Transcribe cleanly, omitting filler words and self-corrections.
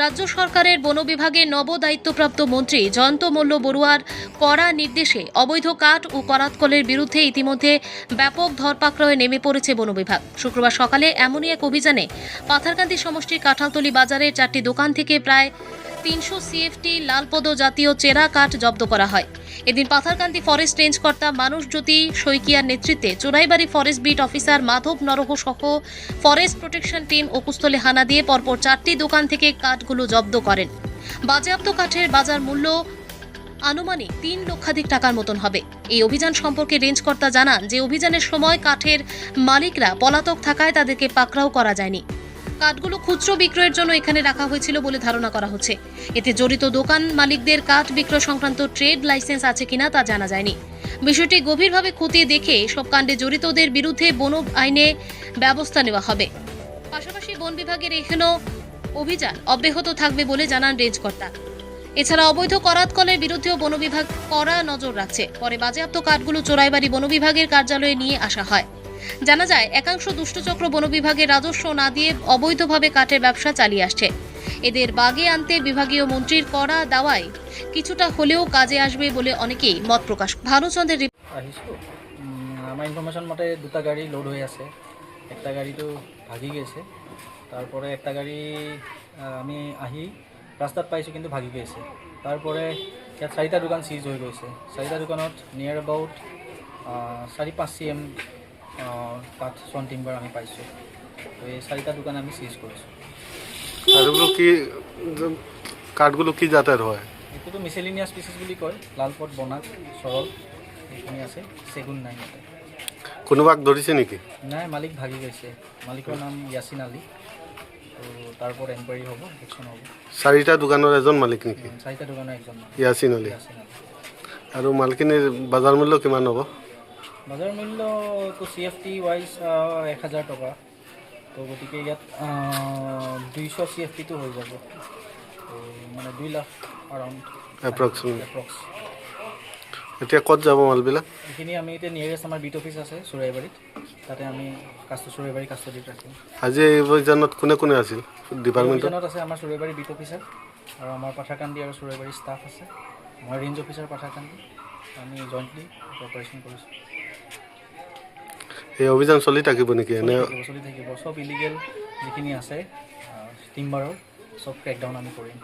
রাজ্য সরকারের বন বিভাগের নবদায়িত্বপ্রাপ্ত মন্ত্রী জয়ন্ত মল্ল বড়ুয়ার কড়া নির্দেশে অবৈধ কাঠ ও করাতকলের বিরুদ্ধে ইতিমধ্যে ব্যাপক ধরপাকড়ে নেমে পড়েছে বন বিভাগ। শুক্রবার সকালে এমনই এক অভিযানে পাথারকান্দি সমষ্টির কাঁঠালতলী বাজারের 4টি দোকান থেকে প্রায় 300 সিএফটি লালপদ জাতীয় চেরা কাঠ জব্দ করা হয়। এদিন পাথারকান্দি ফরেস্ট রেঞ্জ কর্তা মানুষজ্যোতি শইকিয়ার নেতৃত্বে Choraibari forest beat officer Madhab Narah সহ ফরেস্ট প্রোটেকশন টিম উপস্থলে হানা দিয়ে পরপর 4টি দোকান থেকে কাঠগুলো জব্দ করেন। বাজেয়াপ্ত কাঠের বাজার মূল্য আনুমানিক 3 লক্ষাধিক টাকার মতন হবে। এই অভিযান সম্পর্কে রেঞ্জ কর্তা জানান যে অভিযানের সময় কাঠের মালিকরা পলাতক থাকায় তাদেরকে পাকড়াও করা যায়নি। কাঠগুলো খুচরো বিক্রয়ের জন্য এখানে রাখা হয়েছিল বলে ধারণা করা হচ্ছে। এতে জড়িত দোকান মালিকদের কাঠ বিক্রয় সংক্রান্ত ট্রেড লাইসেন্স আছে কিনা তা জানা যায়নি। বিষয়টি গভীরভাবে খতিয়ে দেখে সব কাণ্ডে জড়িতদের বিরুদ্ধে বন আইনে ব্যবস্থা নেওয়া হবে। পাশাপাশি বন বিভাগের এখনো অভিযান অব্যাহত থাকবে বলে জানান রেঞ্জ কর্তা। এছাড়া অবৈধ করাতকলের বিরুদ্ধেও বন বিভাগ কড়া নজর রাখছে। পরে বাজেয়াপ্ত কাঠগুলো চোরাইবাড়ি বন বিভাগের কার্যালয়ে নিয়ে আসা হয়। জানা যায় একাংশ দুষ্টচক্র বন বিভাগের রাজস্ব না দিয়ে অবৈধভাবে কাঠের ব্যবসা চালিয়ে আসছে। এদের বাগে আনতে বিভাগীয় মন্ত্রীর কড়া দাওয়ায় কিছুটা হলেও কাজে আসবে বলে অনেকেই মত প্রকাশ। ভানুচন্দ্রের আমার ইনফরমেশন মতে দুটা গাড়ি লোড হয়ে আছে। একটা গাড়ি তো ভাগি গেছে, তারপরে একটা গাড়ি আমি আহি রাস্তাত পাইছোঁ কিন্তু ভাগি গেছে। তারপরে ইয়াত 4টা দোকান সিজ হৈ গৈছে। 4টা দোকানত নিয়াৰ এবাউট 4-5 CM কাঠ চন টিম্বাৰ আমি পাইছোঁ। তো এই 4টা দোকান আমি সিজ কৰিছোঁ। কাঠগুলো কি জাতের হয়? এইটোতো মিছেলিনিয়াছ স্পিচিছ বুলি কয়। লালপট, বনাক, সৰল এইখিনি আছে, চেগুন নাই ইয়াতে। কোনোবাক ধৰিছে নেকি? নাই, মালিক ভাগি গৈছে। মালিকৰ নাম ইয়াছিন আলী। তো তারপর এনকোয়ারি হব, একশন হব। 4টা দোকানের এজন মালিক নেকি? 4টা দোকানের একজন ইয়াছিন আলী। আৰু মালখিনিৰ বাজাৰ মূল্য কিমান হ'ব? বাজাৰ মূল্য তো CFT ওয়াইজ 1000 টকা। তো গতিকে ইয়াত 200 CFT তো হৈ যাব। তো মানে 2 লাখ আৰাউণ্ড এপ্ৰক্স। এতিয়া ক'ত যাব মালবিলাক? এইখিনি আমি এতিয়া নিয়েৰেষ্ট আমাৰ বিট অফিচ আছে চৰাইবাৰীত, তাতে আমি চৰাইবাৰী কাষ্টডিত ৰাখিম। আজি এই অভিযানত কোনে কোনে আছিল ডিপাৰ্টমেণ্টত? আছে আমাৰ চৰাইবাৰী বিট অফিচাৰ আৰু আমাৰ পাথাৰকান্দি আৰু চৰাইবাৰী ষ্টাফ আছে। আমাৰ ৰেঞ্জ অফিচাৰ পাথাৰকান্দি, আমি জইণ্টলি অপাৰেশ্যন কৰিছোঁ। এই অভিযান চলি থাকিব নেকি? চলি থাকিব। চব ইলিগেল যিখিনি আছে টিম্বাৰৰ চব ক্ৰেকডাউন আমি কৰিম।